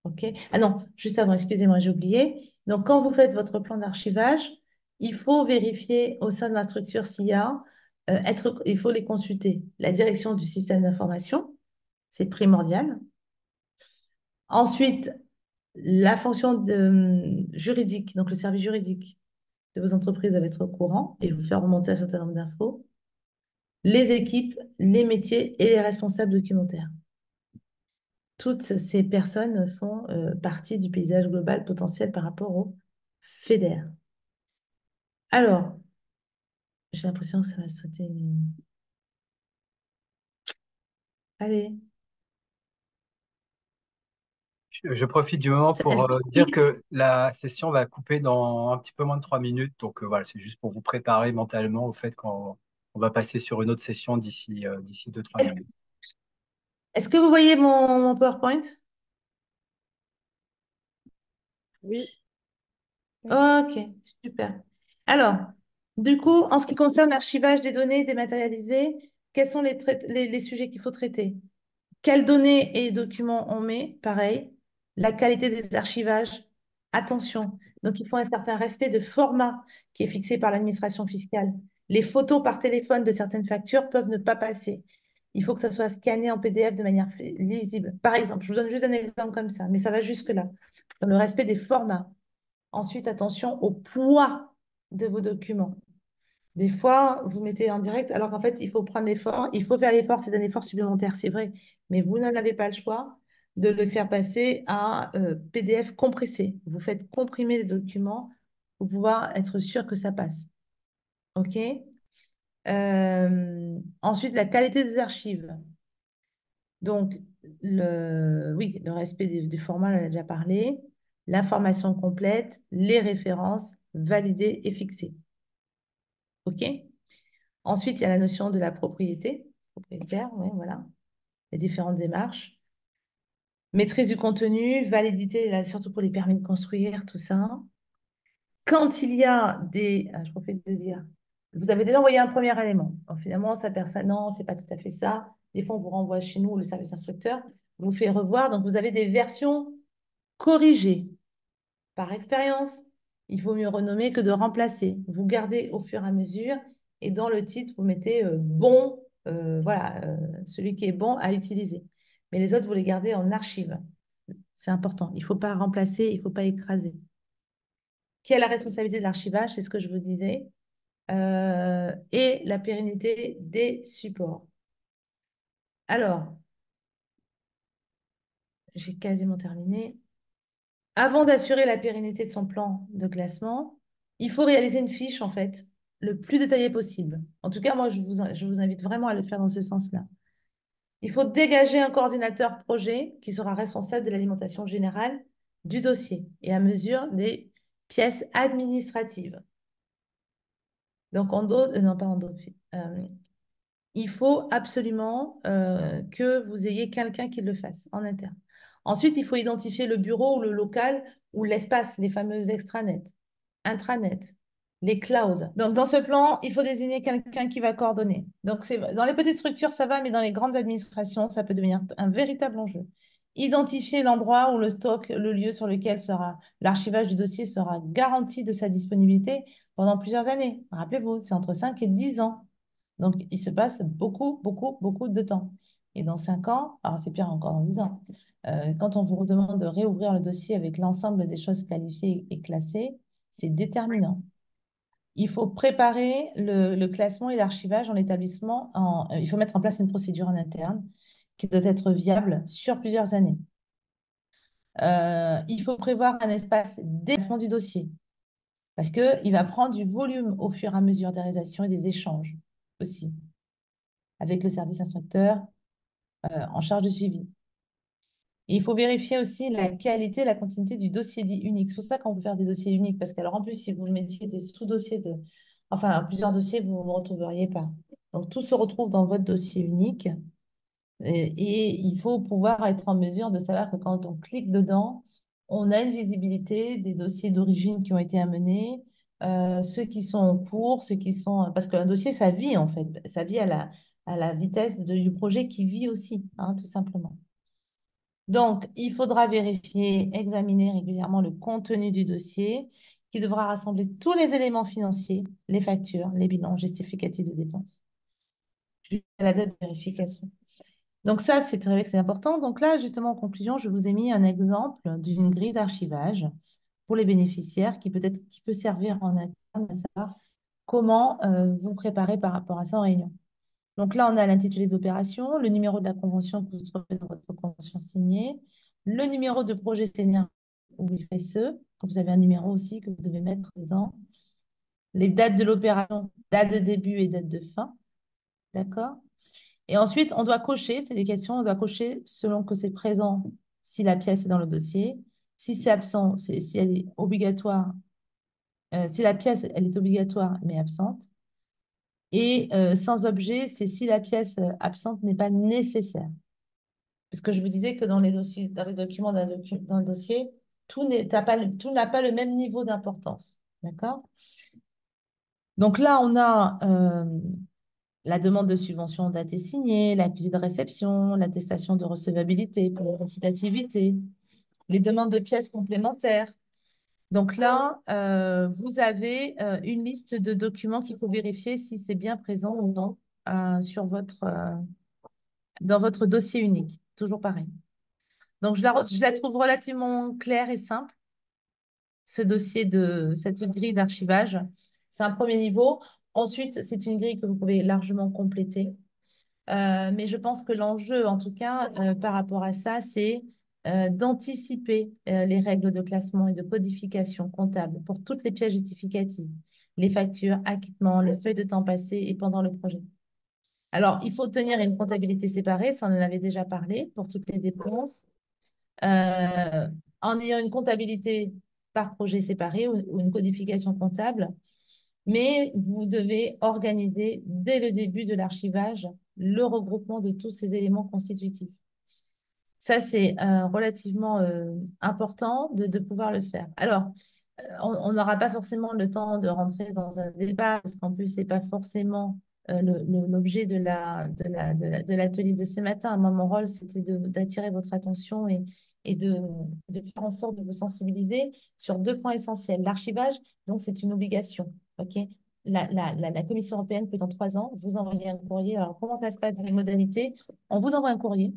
OK? Ah non, juste avant, excusez-moi, j'ai oublié. Donc, quand vous faites votre plan d'archivage, il faut vérifier au sein de la structure SIA, il faut les consulter. La direction du système d'information, c'est primordial. Ensuite, la fonction juridique, donc le service juridique de vos entreprises doivent être au courant et vous faire remonter un certain nombre d'infos. Les équipes, les métiers et les responsables documentaires. Toutes ces personnes font partie du paysage global potentiel par rapport au FEDER. Alors, j'ai l'impression que ça va sauter. Allez. Je profite du moment Est-ce pour que... dire que la session va couper dans un petit peu moins de 3 minutes. Donc voilà, c'est juste pour vous préparer mentalement au fait qu'on va passer sur une autre session d'ici 2, 3 minutes. Est-ce que vous voyez mon PowerPoint? Oui. Oui. Ok, super. Alors, du coup, en ce qui concerne l'archivage des données dématérialisées, quels sont les sujets qu'il faut traiter? Quelles données et documents on met? Pareil. La qualité des archivages. Attention. Donc, il faut un certain respect de format qui est fixé par l'administration fiscale. Les photos par téléphone de certaines factures peuvent ne pas passer. Il faut que ça soit scanné en PDF de manière lisible. Par exemple, je vous donne juste un exemple comme ça, mais ça va jusque-là. Dans le respect des formats. Ensuite, attention au poids de vos documents. Des fois, vous mettez en direct, alors qu'en fait, il faut prendre l'effort, il faut faire l'effort, c'est un effort supplémentaire, c'est vrai, mais vous n'avez pas le choix de le faire passer à PDF compressé. Vous faites comprimer les documents pour pouvoir être sûr que ça passe. OK? Ensuite, la qualité des archives. Donc, oui, le respect du format, on en a déjà parlé. L'information complète, les références validées et fixées. OK? Ensuite, il y a la notion de la propriété, propriétaire, oui, voilà, les différentes démarches. Maîtrise du contenu, validité, là, surtout pour les permis de construire, tout ça. Quand il y a des... je profite de dire, vous avez déjà envoyé un premier élément. Alors, finalement, ça personne, non, c'est pas tout à fait ça. Des fois, on vous renvoie chez nous, le service instructeur, vous fait revoir. Donc, vous avez des versions corrigées. Par expérience, il vaut mieux renommer que de remplacer. Vous gardez au fur et à mesure et dans le titre, vous mettez bon, voilà, celui qui est bon à utiliser. Mais les autres, vous les gardez en archive. C'est important. Il ne faut pas remplacer, il ne faut pas écraser. Qui a la responsabilité de l'archivage? C'est ce que je vous disais. Et la pérennité des supports. Alors, j'ai quasiment terminé. Avant d'assurer la pérennité de son plan de classement, il faut réaliser une fiche, en fait, le plus détaillée possible. En tout cas, moi, je vous invite vraiment à le faire dans ce sens-là. Il faut dégager un coordinateur projet qui sera responsable de l'alimentation générale du dossier et à mesure des pièces administratives. Donc, non, pas en dos. Il faut absolument que vous ayez quelqu'un qui le fasse en interne. Ensuite, il faut identifier le bureau ou le local ou l'espace, les fameuses extranets, intranets, les clouds. Donc, dans ce plan, il faut désigner quelqu'un qui va coordonner. Donc, dans les petites structures, ça va, mais dans les grandes administrations, ça peut devenir un véritable enjeu. identifier l'endroit où le stock, le lieu sur lequel sera l'archivage du dossier sera garanti de sa disponibilité pendant plusieurs années. Rappelez-vous, c'est entre 5 et 10 ans. Donc, il se passe beaucoup, beaucoup, beaucoup de temps. Et dans 5 ans, alors c'est pire encore dans 10 ans, quand on vous demande de réouvrir le dossier avec l'ensemble des choses qualifiées et classées, c'est déterminant. Il faut préparer le classement et l'archivage en établissement. Il faut mettre en place une procédure en interne qui doit être viable sur plusieurs années. Il faut prévoir un espace d'effacement du dossier parce qu'il va prendre du volume au fur et à mesure des réalisations et des échanges aussi avec le service instructeur en charge de suivi. Et il faut vérifier aussi la qualité et la continuité du dossier dit unique. C'est pour ça qu'on peut faire des dossiers uniques parce qu'alors en plus, si vous mettiez des sous-dossiers enfin plusieurs dossiers, vous ne vous retrouveriez pas. Donc tout se retrouve dans votre dossier unique. Et il faut pouvoir être en mesure de savoir que quand on clique dedans, on a une visibilité des dossiers d'origine qui ont été amenés, ceux qui sont en cours, ceux qui sont... Parce qu'un dossier, ça vit en fait. Ça vit à la vitesse du projet qui vit aussi, hein, tout simplement. Donc, il faudra vérifier, examiner régulièrement le contenu du dossier qui devra rassembler tous les éléments financiers, les factures, les bilans justificatifs de dépenses, jusqu'à la date de vérification. Donc ça, c'est vrai que c'est important. Donc là, justement, en conclusion, je vous ai mis un exemple d'une grille d'archivage pour les bénéficiaires qui peut servir en interne à savoir comment vous préparer par rapport à ça en réunion. Donc là, on a l'intitulé d'opération, le numéro de la convention que vous trouvez dans votre convention signée, le numéro de projet Senior ou FSE. Vous avez un numéro aussi que vous devez mettre dedans. Les dates de l'opération, date de début et date de fin. D'accord? Et ensuite, on doit cocher, c'est des questions, on doit cocher selon que c'est présent si la pièce est dans le dossier. Si c'est absent, si elle est obligatoire, si la pièce elle est obligatoire mais absente. Et sans objet, c'est si la pièce absente n'est pas nécessaire. Parce que je vous disais que dans les dossiers, dans les documents d'un dossier, tout n'a pas le même niveau d'importance. D'accord? Donc là, on a la demande de subvention date et signée, l'accusé de réception, l'attestation de recevabilité pour la récitativité, les demandes de pièces complémentaires. Donc là, vous avez une liste de documents qu'il faut vérifier si c'est bien présent ou non dans votre dossier unique. Toujours pareil. Donc, je la trouve relativement claire et simple, cette grille d'archivage. C'est un premier niveau. Ensuite, c'est une grille que vous pouvez largement compléter. Mais je pense que l'enjeu, en tout cas, par rapport à ça, c'est d'anticiper les règles de classement et de codification comptable pour toutes les pièces justificatives, les factures, acquittements, les feuilles de temps passé et pendant le projet. Alors, il faut tenir une comptabilité séparée, ça on en avait déjà parlé, pour toutes les dépenses. Euh, En ayant une comptabilité par projet séparé ou une codification comptable, mais vous devez organiser dès le début de l'archivage le regroupement de tous ces éléments constitutifs. Ça, c'est relativement important de pouvoir le faire. Alors, on n'aura pas forcément le temps de rentrer dans un débat, parce qu'en plus, ce n'est pas forcément l'objet de l'atelier de ce matin. Moi, mon rôle, c'était d'attirer votre attention et de faire en sorte de vous sensibiliser sur deux points essentiels. L'archivage, donc, c'est une obligation. OK? La Commission européenne peut, dans 3 ans, vous envoyer un courrier. Alors, comment ça se passe dans les modalités? On vous envoie un courrier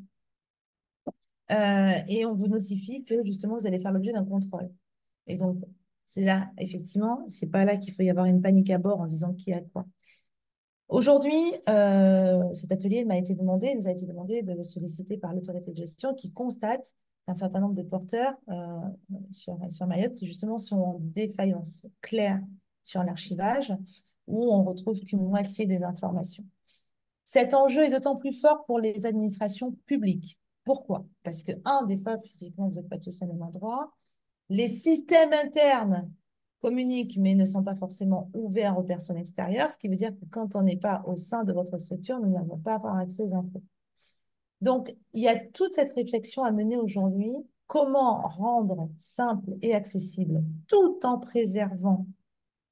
et on vous notifie que, justement, vous allez faire l'objet d'un contrôle. Et donc, c'est là, effectivement, c'est pas là qu'il faut y avoir une panique à bord en se disant qui a quoi. Aujourd'hui, cet atelier nous a été demandé de le solliciter par l'autorité de gestion qui constate qu'un certain nombre de porteurs sur Mayotte, justement, sont en défaillance claire sur l'archivage, où on retrouve qu'une moitié des informations. Cet enjeu est d'autant plus fort pour les administrations publiques. Pourquoi? Parce que, des fois, physiquement, vous n'êtes pas tous au même endroit. Les systèmes internes communiquent, mais ne sont pas forcément ouverts aux personnes extérieures, ce qui veut dire que quand on n'est pas au sein de votre structure, nous n'avons pas avoir accès aux infos. Donc, il y a toute cette réflexion à mener aujourd'hui. Comment rendre simple et accessible tout en préservant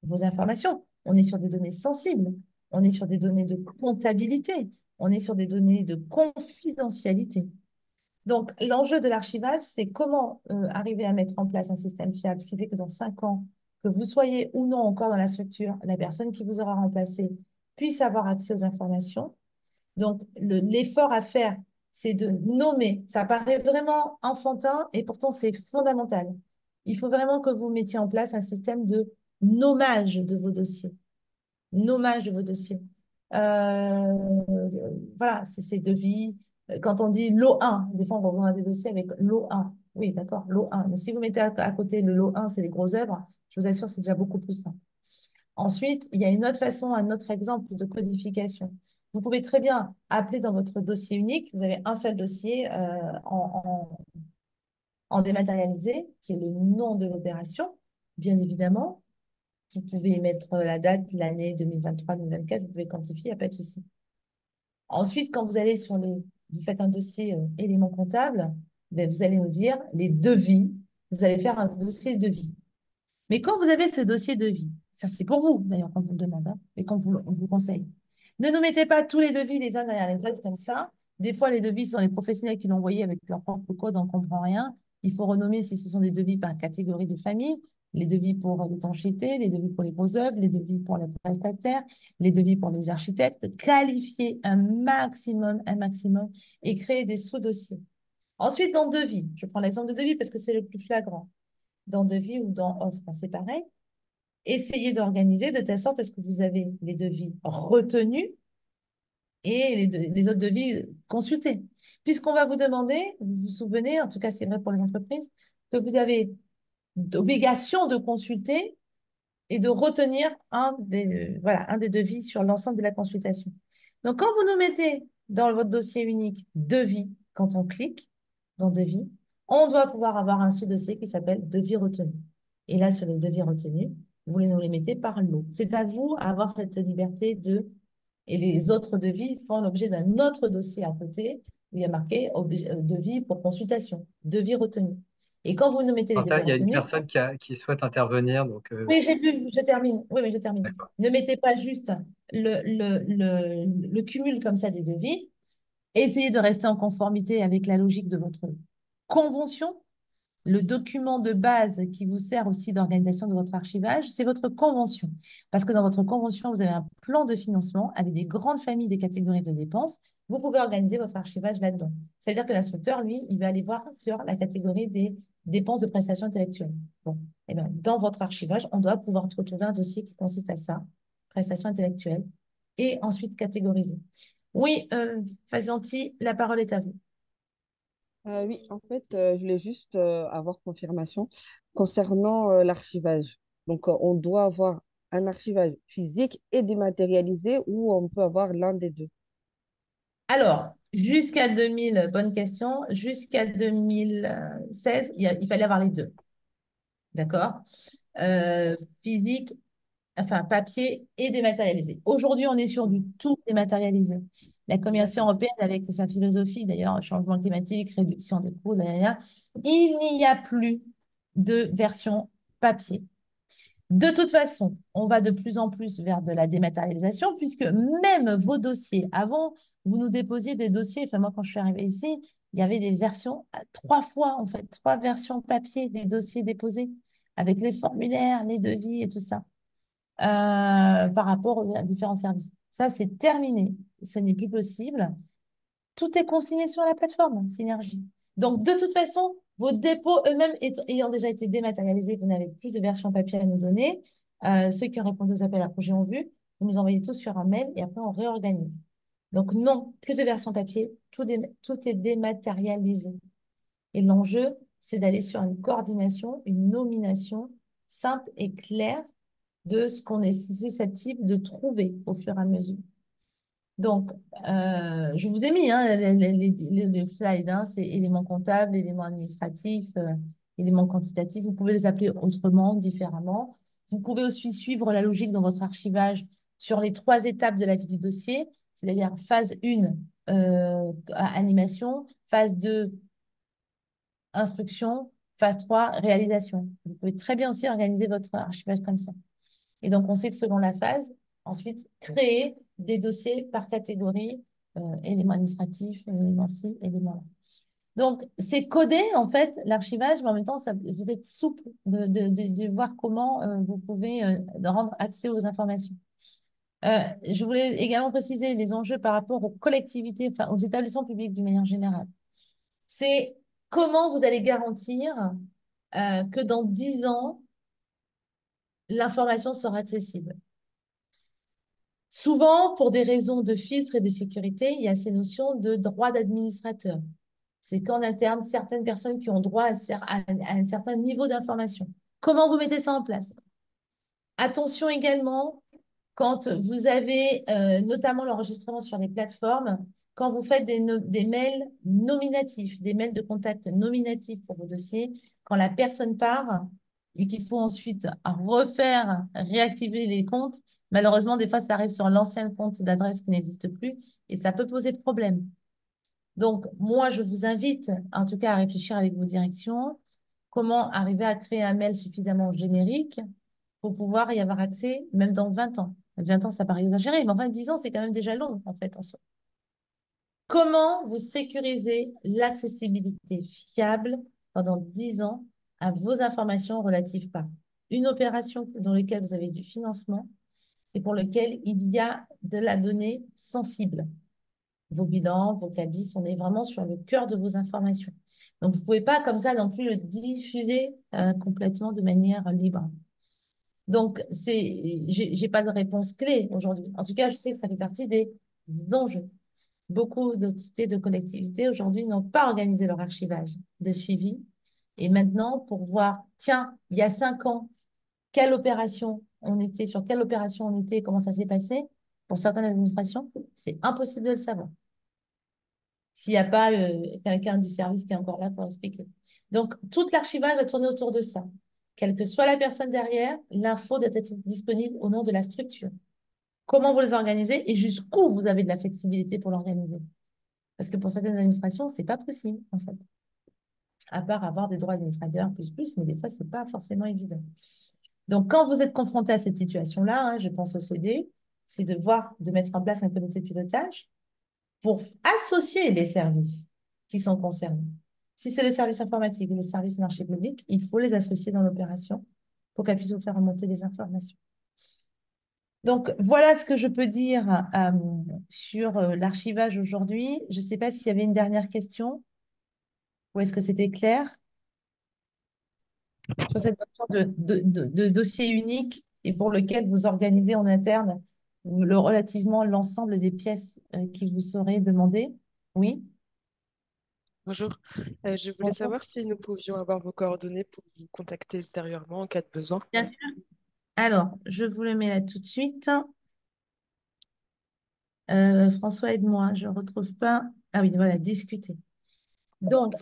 vos informations? On est sur des données sensibles, on est sur des données de comptabilité, on est sur des données de confidentialité. Donc, l'enjeu de l'archivage, c'est comment arriver à mettre en place un système fiable, ce qui fait que dans 5 ans, que vous soyez ou non encore dans la structure, la personne qui vous aura remplacé puisse avoir accès aux informations. Donc, l'effort à faire, c'est de nommer. Ça paraît vraiment enfantin et pourtant c'est fondamental. Il faut vraiment que vous mettiez en place un système de nommage de vos dossiers. Nommage de vos dossiers. Voilà, c'est devis. Quand on dit lot 1, des fois on va voir des dossiers avec lot 1. Oui, d'accord, lot 1. Mais si vous mettez à côté le lot 1, c'est les grosses œuvres, je vous assure, c'est déjà beaucoup plus simple. Ensuite, il y a une autre façon, un autre exemple de codification. Vous pouvez très bien appeler dans votre dossier unique, vous avez un seul dossier en dématérialisé, qui est le nom de l'opération, bien évidemment. Vous pouvez mettre la date, l'année 2023-2024, vous pouvez quantifier, il n'y a pas de souci. Ensuite, quand vous allez vous faites un dossier élément comptable, ben, vous allez nous dire les devis. Vous allez faire un dossier devis. Mais quand vous avez ce dossier devis, ça c'est pour vous d'ailleurs quand vous le demandez, hein, et quand on vous conseille, ne nous mettez pas tous les devis les uns derrière les autres comme ça. Des fois, les devis sont les professionnels qui l'ont envoyé avec leur propre code, on ne comprend rien. Il faut renommer si ce sont des devis par catégorie de famille, les devis pour l'étanchéité, les devis pour les grosses œuvres, les devis pour les prestataires, les devis pour les architectes. Qualifier un maximum et créer des sous-dossiers. Ensuite, dans devis, je prends l'exemple de devis parce que c'est le plus flagrant. Dans devis ou dans offre, c'est pareil. Essayez d'organiser de telle sorte à ce que vous avez les devis retenus et les autres devis consultés. Puisqu'on va vous demander, vous vous souvenez, en tout cas c'est vrai pour les entreprises, que vous avez d'obligation de consulter et de retenir voilà, un des devis sur l'ensemble de la consultation. Donc, quand vous nous mettez dans votre dossier unique devis, quand on clique dans devis, on doit pouvoir avoir un sous-dossier qui s'appelle devis retenu. Et là, sur les devis retenus, vous nous les mettez par lot. C'est à vous à avoir cette liberté de... Et les autres devis font l'objet d'un autre dossier à côté où il y a marqué devis pour consultation, devis retenu. Et quand vous nous mettez les devis Il y a une retenus, personne qui souhaite intervenir, donc oui, j'ai vu, je termine. Oui, mais je termine. d'accord. Ne mettez pas juste le cumul comme ça des devis. Essayez de rester en conformité avec la logique de votre convention. Le document de base qui vous sert aussi d'organisation de votre archivage, c'est votre convention. Parce que dans votre convention, vous avez un plan de financement avec des grandes familles des catégories de dépenses. Vous pouvez organiser votre archivage là-dedans. C'est-à-dire que l'instructeur, lui, il va aller voir sur la catégorie des dépenses de prestations intellectuelles. Bon, eh bien, dans votre archivage, on doit pouvoir retrouver un dossier qui consiste à ça, prestations intellectuelles, et ensuite catégoriser. Oui, Fasanti, la parole est à vous. Oui, en fait, je voulais juste avoir confirmation concernant l'archivage. Donc, on doit avoir un archivage physique et dématérialisé ou on peut avoir l'un des deux. Alors, jusqu'à 2000, bonne question, jusqu'à 2016, il fallait avoir les deux, d'accord? Euh, Physique, enfin papier et dématérialisé. Aujourd'hui, on est sur du tout dématérialisé. La Commission D'accord. européenne, avec sa philosophie, d'ailleurs, changement climatique, réduction des coûts, il n'y a plus de version papier. De toute façon, on va de plus en plus vers de la dématérialisation, puisque même vos dossiers, avant, vous nous déposiez des dossiers, enfin moi quand je suis arrivée ici, il y avait des versions, 3 fois en fait, 3 versions papier des dossiers déposés, avec les formulaires, les devis et tout ça, par rapport aux différents services. Ça, c'est terminé, ce n'est plus possible. Tout est consigné sur la plateforme Synergie. Donc, de toute façon, vos dépôts eux-mêmes ayant déjà été dématérialisés, vous n'avez plus de version papier à nous donner. Ceux qui ont répondu aux appels à projets ont vu. Vous nous envoyez tout sur un mail et après, on réorganise. Donc, non, plus de version papier. Tout est dématérialisé. Et l'enjeu, c'est d'aller sur une coordination, une nomination simple et claire de ce qu'on est susceptible de trouver au fur et à mesure. Donc, je vous ai mis hein, les slides, hein, c'est éléments comptables, éléments administratifs, éléments quantitatifs. Vous pouvez les appeler autrement, différemment. Vous pouvez aussi suivre la logique dans votre archivage sur les 3 étapes de la vie du dossier, c'est-à-dire phase 1, animation, phase 2, instruction, phase 3, réalisation. Vous pouvez très bien aussi organiser votre archivage comme ça. Et donc, on sait que selon la phase, ensuite, créer des dossiers par catégorie, éléments administratifs, éléments ci, éléments là. Donc, c'est codé, en fait, l'archivage, mais en même temps, vous êtes souple de voir comment vous pouvez de rendre accès aux informations. Je voulais également préciser les enjeux par rapport aux collectivités, enfin, aux établissements publics d'une manière générale. C'est comment vous allez garantir que dans 10 ans, l'information sera accessible. Souvent, pour des raisons de filtre et de sécurité, il y a ces notions de droit d'administrateur. C'est qu'en interne, certaines personnes qui ont droit à un certain niveau d'information. Comment vous mettez ça en place? Attention également, quand vous avez notamment l'enregistrement sur les plateformes, quand vous faites des mails nominatifs, des mails de contact nominatifs pour vos dossiers, quand la personne part et qu'il faut ensuite refaire, réactiver les comptes, malheureusement, des fois, ça arrive sur l'ancien compte d'adresse qui n'existe plus et ça peut poser problème. Donc, moi, je vous invite, en tout cas, à réfléchir avec vos directions, comment arriver à créer un mail suffisamment générique pour pouvoir y avoir accès, même dans 20 ans. 20 ans, ça paraît exagéré, mais enfin, 10 ans, c'est quand même déjà long, en fait, en soi. Comment vous sécurisez l'accessibilité fiable pendant 10 ans à vos informations relatives par une opération dans laquelle vous avez du financement et pour lequel il y a de la donnée sensible? Vos bilans, vos cabis, on est vraiment sur le cœur de vos informations. Donc, vous ne pouvez pas comme ça non plus le diffuser complètement de manière libre. Donc, j'ai pas de réponse clé aujourd'hui. En tout cas, je sais que ça fait partie des enjeux. Beaucoup d'entités de collectivités aujourd'hui n'ont pas organisé leur archivage de suivi. Et maintenant, pour voir, tiens, il y a 5 ans, quelle opération on était, sur quelle opération on était, comment ça s'est passé, pour certaines administrations, c'est impossible de le savoir s'il n'y a pas quelqu'un du service qui est encore là pour expliquer. Donc, tout l'archivage a tourné autour de ça. Quelle que soit la personne derrière, l'info doit être disponible au nom de la structure. Comment vous les organisez et jusqu'où vous avez de la flexibilité pour l'organiser. Parce que pour certaines administrations, ce n'est pas possible, en fait. À part avoir des droits administrateurs plus, mais des fois, ce n'est pas forcément évident. Donc, quand vous êtes confronté à cette situation-là, hein, je pense au CD, c'est de mettre en place un comité de pilotage pour associer les services qui sont concernés. Si c'est le service informatique et le service marché public, il faut les associer dans l'opération pour qu'elles puissent vous faire remonter les informations. Donc, voilà ce que je peux dire sur l'archivage aujourd'hui. Je ne sais pas s'il y avait une dernière question ou est-ce que c'était clair sur cette notion de dossier unique et pour lequel vous organisez en interne relativement l'ensemble des pièces qui vous seraient demandées. Oui. Bonjour. Je voulais Bonjour. savoir si nous pouvions avoir vos coordonnées pour vous contacter ultérieurement en cas de besoin. Bien sûr. Alors, je vous le mets là tout de suite. François, aide-moi, je ne retrouve pas. Ah oui, voilà, discuter. Donc,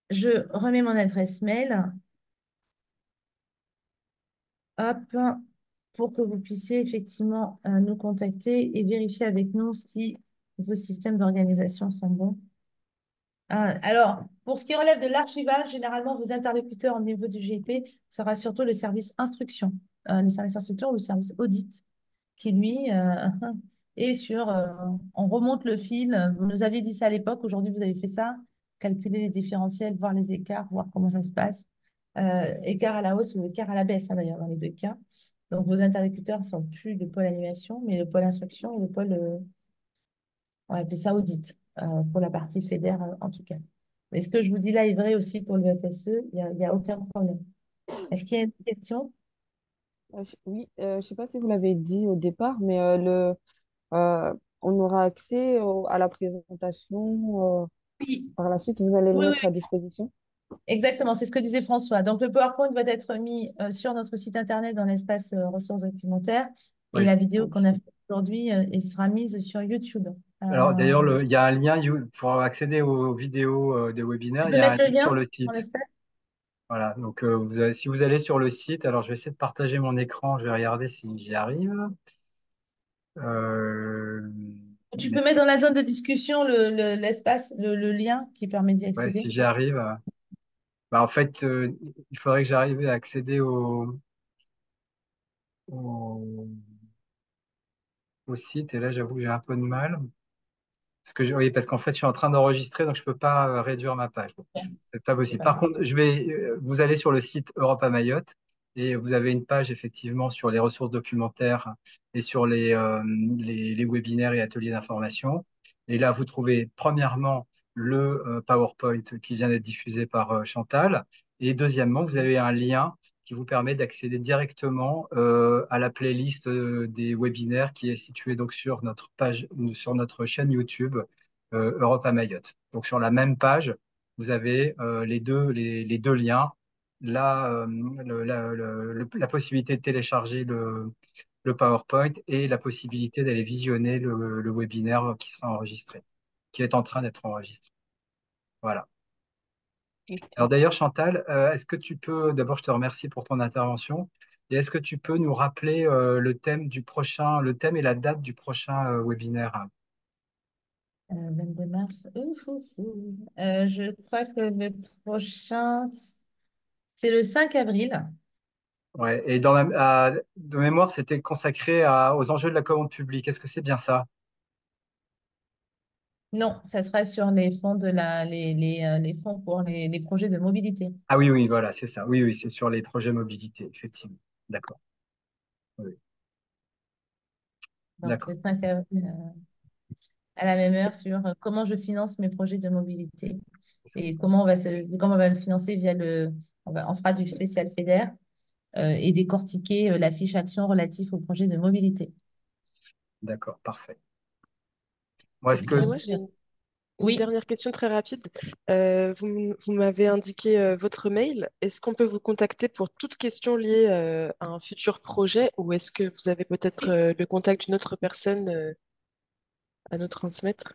je remets mon adresse mail. Hop, pour que vous puissiez effectivement nous contacter et vérifier avec nous si vos systèmes d'organisation sont bons. Alors, pour ce qui relève de l'archivage, généralement, vos interlocuteurs au niveau du GP sera surtout le service instruction. Le service instruction ou le service audit qui, lui, est sur... on remonte le fil. Vous nous aviez dit ça à l'époque. Aujourd'hui, vous avez fait ça. Calculer les différentiels, voir les écarts, voir comment ça se passe. Écart à la hausse ou écart à la baisse, hein, d'ailleurs, dans les deux cas. Donc, vos interlocuteurs ne sont plus le pôle animation, mais le pôle instruction et le pôle, on va appeler ça audit, pour la partie fédère, en tout cas. Mais ce que je vous dis là est vrai aussi pour le FSE, il n'y a aucun problème. Est-ce qu'il y a une question? Oui, je ne sais pas si vous l'avez dit au départ, mais on aura accès à la présentation Oui, par la suite. Vous allez le oui, mettre à oui, disposition. exactement, c'est ce que disait François. Donc, le PowerPoint va être mis sur notre site Internet dans l'espace ressources documentaires et Oui. la vidéo qu'on a faite aujourd'hui sera mise sur YouTube. Alors Euh, d'ailleurs, il y a un lien pour accéder aux vidéos des tu webinaires, il peux y a un mettre le lien sur lien le dans site. l'espace? Voilà, donc si vous allez sur le site, alors je vais essayer de partager mon écran, je vais regarder si j'y arrive. Euh, Tu peux mettre dans la zone de discussion l'espace, le lien qui permet d'y ouais, si accéder. j'y arrive. Bah, en fait, il faudrait que j'arrive à accéder au, au site, et là j'avoue que j'ai un peu de mal. Oui, parce qu'en fait, je suis en train d'enregistrer, donc je ne peux pas réduire ma page. Bon, c'est pas C'est possible. pas Par grave. contre, vous allez sur le site Europe à Mayotte et vous avez une page effectivement sur les ressources documentaires et sur les webinaires et ateliers d'information. Et là, vous trouvez premièrement le PowerPoint qui vient d'être diffusé par Chantal. Et deuxièmement, vous avez un lien qui vous permet d'accéder directement à la playlist des webinaires qui est située donc sur notre page, sur notre chaîne YouTube Europe à Mayotte. Donc sur la même page, vous avez les deux liens, la possibilité de télécharger le PowerPoint et la possibilité d'aller visionner le webinaire qui sera enregistré, qui est en train d'être enregistré. Voilà. Alors Ok. d'ailleurs, Chantal, est-ce que tu peux, d'abord, je te remercie pour ton intervention, et est-ce que tu peux nous rappeler le thème et la date du prochain webinaire? 22 mars. Ouf, ouf, ouf. Je crois que le prochain, c'est le 5 avril. Ouais, et de mémoire, c'était consacré aux enjeux de la commande publique. Est-ce que c'est bien ça? Non, ça sera sur les fonds les fonds pour les projets de mobilité. Ah oui, oui, voilà, c'est ça. Oui, oui, c'est sur les projets mobilité, effectivement. D'accord. Oui, oui. Donc, D'accord. le 5 avril, à la même heure, sur comment je finance mes projets de mobilité et comment on va le financer via on fera du spécial FEDER et décortiquer la fiche action relative au projet de mobilité. D'accord, parfait. Moi, est-ce que Donc, Excusez-moi, j'ai une oui, dernière question très rapide. Vous m'avez indiqué votre mail. Est-ce qu'on peut vous contacter pour toute question liée à un futur projet ou est-ce que vous avez peut-être le contact d'une autre personne à nous transmettre?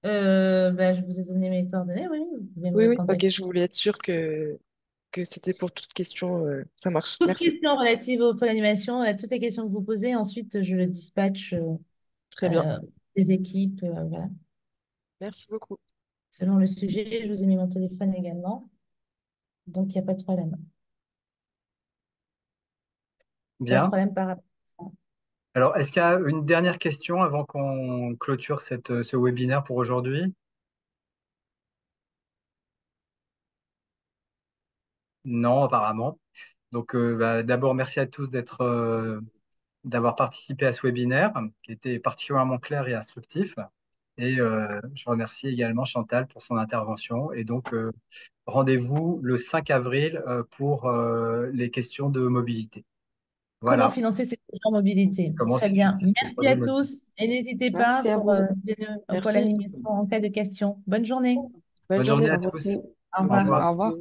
bah, je vous ai donné mes coordonnées, oui, vous pouvez Oui, me oui, ok, contacter. je voulais être sûre que c'était pour toute question. Ça marche. Toutes Merci. questions relatives au pôle animation, toutes les questions que vous posez, ensuite je le dispatche Très bien. euh, des équipes, voilà. Merci beaucoup. Selon le sujet, je vous ai mis mon téléphone également, donc il n'y a pas de problème. Pas de bien. problème par rapport à ça. Alors, est-ce qu'il y a une dernière question avant qu'on clôture ce webinaire pour aujourd'hui? Non, apparemment. Donc, d'abord, merci à tous d'avoir participé à ce webinaire qui était particulièrement clair et instructif. Et je remercie également Chantal pour son intervention. Et donc, rendez-vous le 5 avril pour les questions de mobilité. Comment Voilà, financer ces projets en mobilité? comment Très c'est bien. financer ces Merci projets à de mobilité. tous et n'hésitez pas Merci à vous. venir au pôle Merci. animation en cas de questions. Bonne journée. Bonne Bonne journée journée. à À vous tous. aussi. Au Au revoir. revoir. Au revoir.